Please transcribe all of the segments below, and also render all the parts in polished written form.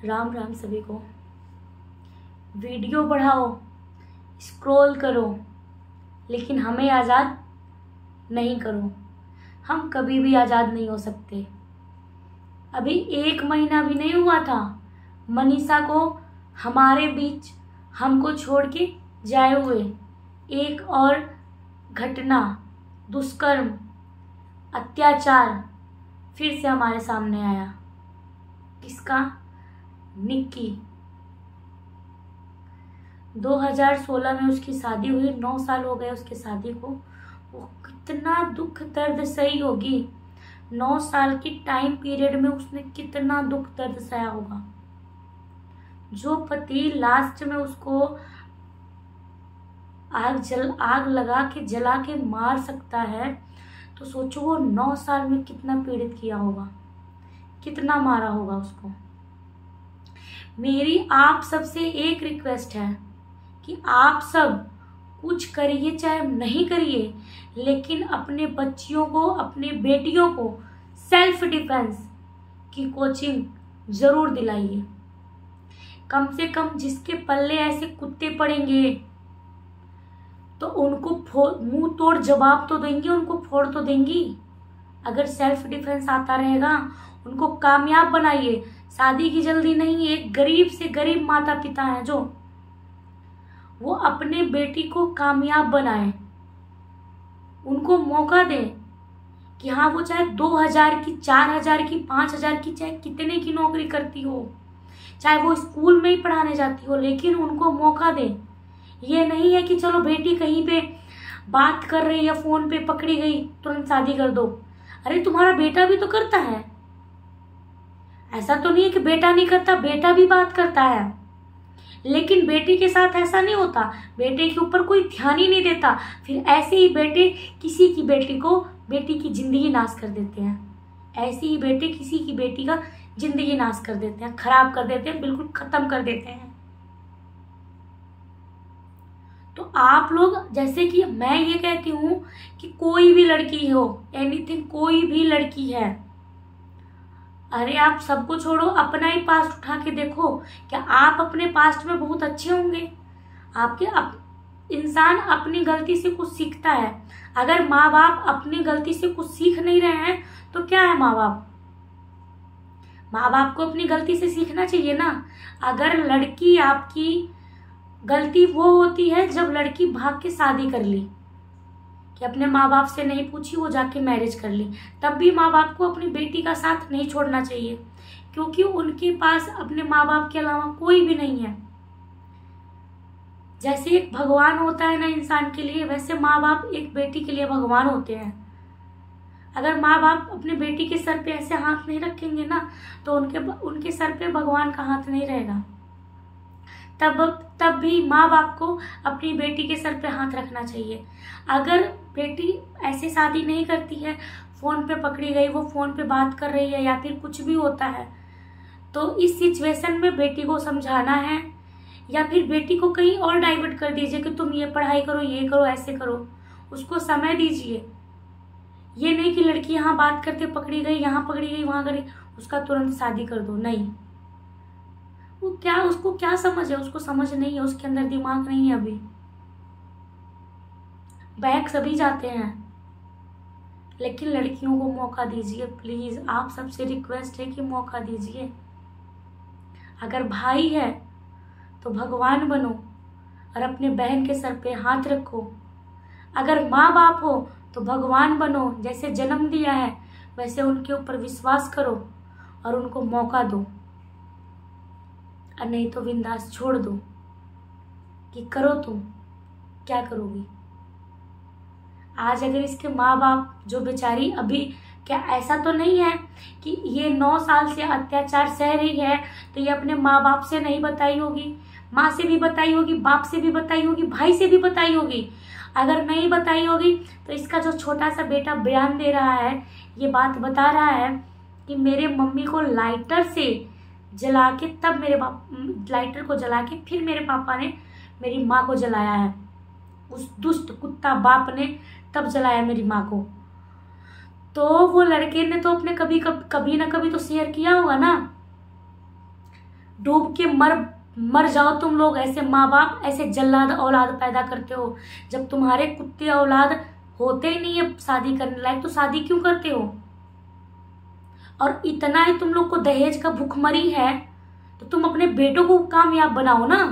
राम राम सभी को। वीडियो बढ़ाओ, स्क्रॉल करो, लेकिन हमें आज़ाद नहीं करो। हम कभी भी आज़ाद नहीं हो सकते। अभी 1 महीना भी नहीं हुआ था मनीषा को हमारे बीच हमको छोड़ के जाए हुए। एक और घटना, दुष्कर्म, अत्याचार फिर से हमारे सामने आया। किसका? निक्की। 2016 में उसकी शादी हुई, 9 साल हो गए उसकी शादी को। वो कितना दुख दर्द सही होगी। 9 साल की टाइम पीरियड में उसने कितना दुख दर्द सहा होगा। जो पति लास्ट में उसको आग लगा के जला के मार सकता है, तो सोचो वो 9 साल में कितना पीड़ित किया होगा, कितना मारा होगा उसको। मेरी आप सबसे एक रिक्वेस्ट है कि आप सब कुछ करिए चाहे नहीं करिए, लेकिन अपने बच्चियों को, अपने बेटियों को सेल्फ डिफेंस की कोचिंग जरूर दिलाइए। कम से कम जिसके पल्ले ऐसे कुत्ते पड़ेंगे तो उनको मुंह तोड़ जवाब तो देंगी, उनको फोड़ तो देंगी। अगर सेल्फ डिफेंस आता रहेगा, उनको कामयाब बनाइए। शादी की जल्दी नहीं। एक गरीब से गरीब माता पिता है जो वो अपने बेटी को कामयाब बनाए, उनको मौका दें कि हाँ, वो चाहे 2000 की, 4000 की, 5000 की, चाहे कितने की नौकरी करती हो, चाहे वो स्कूल में ही पढ़ाने जाती हो, लेकिन उनको मौका दें। ये नहीं है कि चलो बेटी कहीं पे बात कर रही है, फोन पे पकड़ी गई, तुरंत शादी कर दो। अरे तुम्हारा बेटा भी तो करता है। ऐसा तो नहीं है कि बेटा नहीं करता, बेटा भी बात करता है, लेकिन बेटी के साथ ऐसा नहीं होता। बेटे के ऊपर कोई ध्यान ही नहीं देता। फिर ऐसे ही बेटे किसी की बेटी को, बेटी की जिंदगी नाश कर देते हैं। ऐसे ही बेटे किसी की बेटी का जिंदगी नाश कर देते हैं, खराब कर देते हैं, बिल्कुल खत्म कर देते हैं। तो आप लोग, जैसे कि मैं ये कहती हूँ कि कोई भी लड़की हो, एनीथिंग, कोई भी लड़की है, अरे आप सबको छोड़ो, अपना ही पास्ट उठा के देखो। क्या आप अपने पास्ट में बहुत अच्छे होंगे? इंसान अपनी गलती से कुछ सीखता है। अगर माँ बाप अपनी गलती से कुछ सीख नहीं रहे हैं तो क्या है? माँ बाप को अपनी गलती से सीखना चाहिए ना। अगर लड़की, आपकी गलती वो होती है जब लड़की भाग के शादी कर ली, कि अपने माँ बाप से नहीं पूछी, वो जाके मैरिज कर ली, तब भी माँ बाप को अपनी बेटी का साथ नहीं छोड़ना चाहिए, क्योंकि उनके पास अपने माँ बाप के अलावा कोई भी नहीं है। जैसे एक भगवान होता है ना इंसान के लिए, वैसे माँ बाप एक बेटी के लिए भगवान होते हैं। अगर माँ बाप अपने बेटी के सर पे ऐसे हाथ नहीं रखेंगे ना, तो उनके सर पे भगवान का हाथ नहीं रहेगा। तब भी माँ बाप को अपनी बेटी के सर पे हाथ रखना चाहिए। अगर बेटी ऐसे शादी नहीं करती है, फोन पे पकड़ी गई, वो फोन पे बात कर रही है, या फिर कुछ भी होता है, तो इस सिचुएशन में बेटी को समझाना है, या फिर बेटी को कहीं और डाइवर्ट कर दीजिए कि तुम ये पढ़ाई करो, ये करो, ऐसे करो। उसको समय दीजिए। ये नहीं कि लड़की यहाँ बात करते पकड़ी गई, यहाँ पकड़ी गई, वहां गई, उसका तुरंत शादी कर दो। नहीं, उसको क्या समझ है? उसको समझ नहीं है, उसके अंदर दिमाग नहीं है अभी। बैक सभी जाते हैं, लेकिन लड़कियों को मौका दीजिए प्लीज। आप सबसे रिक्वेस्ट है कि मौका दीजिए। अगर भाई है तो भगवान बनो और अपने बहन के सर पे हाथ रखो। अगर माँ बाप हो तो भगवान बनो, जैसे जन्म दिया है वैसे उनके ऊपर विश्वास करो और उनको मौका दो, और नहीं तो बिंदास छोड़ दो कि करो तुम क्या करोगी। आज अगर इसके माँ बाप, जो बेचारी अभी, क्या ऐसा तो नहीं है कि ये 9 साल से अत्याचार सह रही है तो ये अपने माँ बाप से नहीं बताई होगी? माँ से भी बताई होगी, बाप से भी बताई होगी, भाई से भी बताई होगी। अगर नहीं बताई होगी तो इसका जो छोटा सा बेटा बयान दे रहा है, ये बात बता रहा है कि मेरे मम्मी को लाइटर से जला के, तब लाइटर को जला के फिर मेरे पापा ने मेरी माँ को जलाया है। उस दुष्ट कुत्ता बाप ने तब जलाया मेरी माँ को। तो वो लड़के ने तो अपने कभी ना कभी तो शेयर किया होगा ना। डूब के मर जाओ तुम लोग। ऐसे माँ बाप ऐसे जल्लाद औलाद पैदा करते हो। जब तुम्हारे कुत्ते औलाद होते ही नहीं है शादी करने लायक, तो शादी क्यों करते हो? और इतना ही तुम लोग को दहेज का भुखमरी है, तो तुम अपने बेटों को कामयाब बनाओ ना।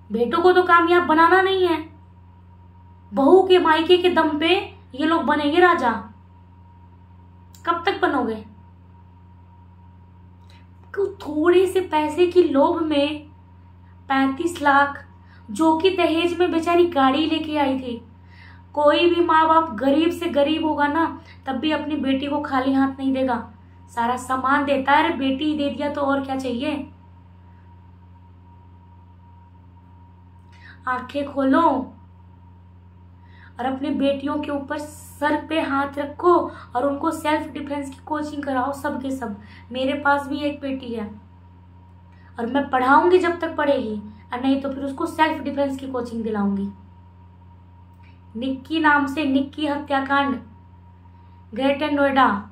बेटों को तो कामयाब बनाना नहीं है। बहू के मायके के दम पे ये लोग बनेंगे राजा। कब तक बनोगे? थोड़े से पैसे की लोभ में 35 लाख, जो कि दहेज में बेचारी गाड़ी लेके आई थी। कोई भी माँ बाप गरीब से गरीब होगा ना, तब भी अपनी बेटी को खाली हाथ नहीं देगा, सारा सामान देता है। अरे बेटी दे दिया तो और क्या चाहिए। आंखें खोलो और अपनी बेटियों के ऊपर सर पे हाथ रखो और उनको सेल्फ डिफेंस की कोचिंग कराओ, सब के सब। मेरे पास भी एक बेटी है और मैं पढ़ाऊंगी जब तक पढ़ेगी, और नहीं तो फिर उसको सेल्फ डिफेंस की कोचिंग दिलाऊंगी। निक्की नाम से, निक्की हत्याकांड, ग्रेटर नोएडा,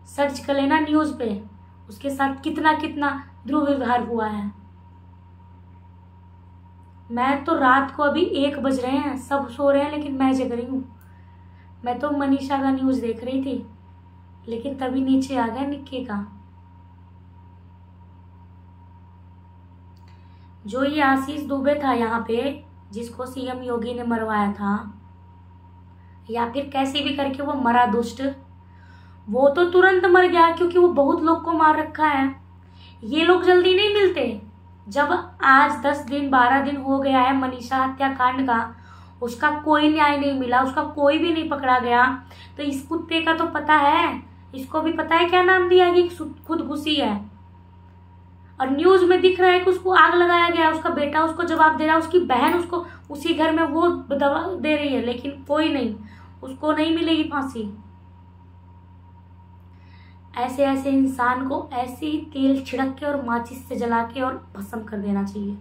सर्च कर लेना न्यूज पे। उसके साथ कितना कितना दुर्व्यवहार हुआ है। मैं तो रात को अभी 1 बज रहे हैं, सब सो रहे हैं, लेकिन मैं जग रही हूँ। मैं तो मनीषा का न्यूज देख रही थी, लेकिन तभी नीचे आ गया निक्की का। जो ये आशीष दुबे था यहाँ पे, जिसको सीएम योगी ने मरवाया था, या फिर कैसे भी करके वो मरा दुष्ट, वो तो तुरंत मर गया क्योंकि वो बहुत लोग को मार रखा है। ये लोग जल्दी नहीं मिलते। जब आज 10 दिन 12 दिन हो गया है मनीषा हत्याकांड का, उसका कोई न्याय नहीं मिला, उसका कोई भी नहीं पकड़ा गया, तो इस कुत्ते का तो पता है, इसको भी पता है क्या नाम दिया कि खुद घुसी है। और न्यूज में दिख रहा है कि उसको आग लगाया गया, उसका बेटा उसको जवाब दे रहा है, उसकी बहन उसको उसी घर में वो दवा दे रही है, लेकिन कोई नहीं, उसको नहीं मिलेगी फांसी। ऐसे ऐसे इंसान को ऐसे ही तेल छिड़क के और माचिस से जला के और भस्म कर देना चाहिए,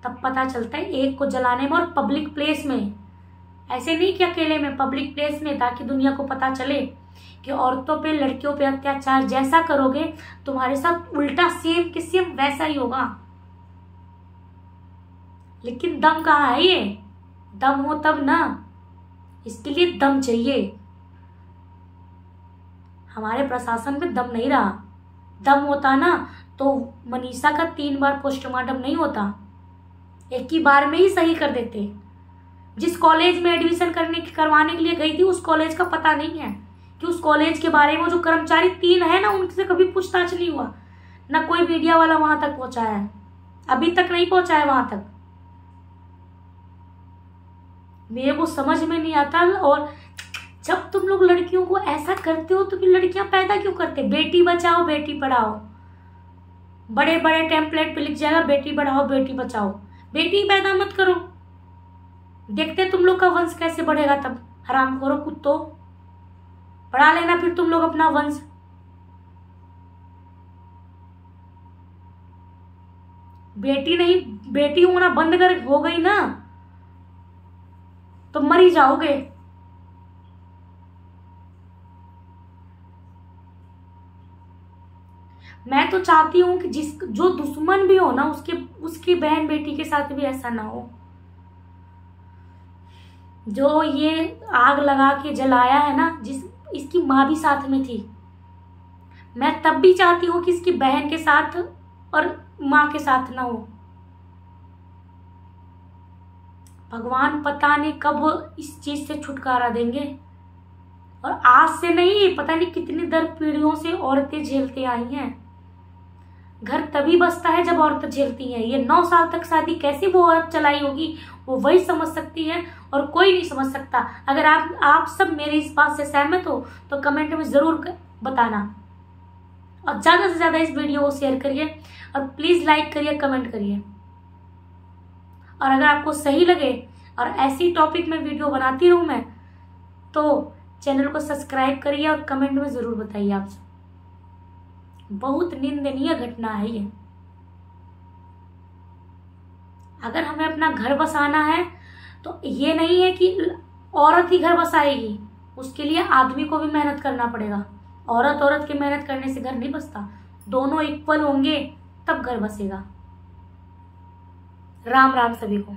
तब पता चलता है एक को जलाने में। और पब्लिक प्लेस में, ऐसे नहीं कि अकेले में, पब्लिक प्लेस में, ताकि दुनिया को पता चले कि औरतों पे लड़कियों पे अत्याचार जैसा करोगे तुम्हारे साथ उल्टा सेम के सेम वैसा ही होगा। लेकिन दम कहाँ है? ये दम हो तब ना, इसके लिए दम चाहिए। हमारे प्रशासन में दम नहीं रहा। दम होता ना तो मनीषा का 3 बार पोस्टमार्टम नहीं होता, एक ही बार में ही सही कर देते। जिस कॉलेज में एडमिशन करवाने के लिए गई थी, उस कॉलेज का पता नहीं है कि उस कॉलेज के बारे में जो कर्मचारी 3 है ना, उनसे कभी पूछताछ नहीं हुआ, ना कोई मीडिया वाला वहां तक पहुंचा है, अभी तक नहीं पहुंचा है वहां तक। मेरे को समझ में नहीं आता। और जब तुम लोग लड़कियों को ऐसा करते हो तो फिर लड़कियां पैदा क्यों करते? बेटी बचाओ बेटी पढ़ाओ, बड़े बड़े टेम्पलेट पे लिख जाएगा बेटी बढ़ाओ बेटी बचाओ। बेटी पैदा मत करो, देखते तुम लोग का वंश कैसे बढ़ेगा। तब हरामखोरो कुत्तो, बढ़ा लेना फिर तुम लोग अपना वंश। बेटी नहीं, बेटी होना बंद कर हो गई ना तो मर ही जाओगे। मैं तो चाहती हूं कि जो दुश्मन भी हो ना, उसकी बहन बेटी के साथ भी ऐसा ना हो। जो ये आग लगा के जलाया है ना, इसकी माँ भी साथ में थी। मैं तब भी चाहती हूँ कि इसकी बहन के साथ और माँ के साथ ना हो। भगवान पता नहीं कब इस चीज से छुटकारा देंगे। और आज से नहीं, पता नहीं कितनी दर पीढ़ियों से औरतें झेलते आई हैं। घर तभी बसता है जब औरतें झेलती हैं। ये 9 साल तक शादी कैसे वो औरत चलाई होगी, वो वही समझ सकती है और कोई नहीं समझ सकता। अगर आप सब मेरे इस बात से सहमत हो तो कमेंट में जरूर बताना, और ज्यादा से ज्यादा इस वीडियो को शेयर करिए, और प्लीज लाइक करिए, कमेंट करिए। और अगर आपको सही लगे और ऐसी टॉपिक में वीडियो बनाती रहूं मैं, तो चैनल को सब्सक्राइब करिए और कमेंट में जरूर बताइए। आप बहुत निंदनीय घटना है ये। अगर हमें अपना घर बसाना है तो ये नहीं है कि औरत ही घर बसाएगी, उसके लिए आदमी को भी मेहनत करना पड़ेगा। औरत की मेहनत करने से घर नहीं बसता, दोनों इक्वल होंगे तब घर बसेगा। राम राम सभी को।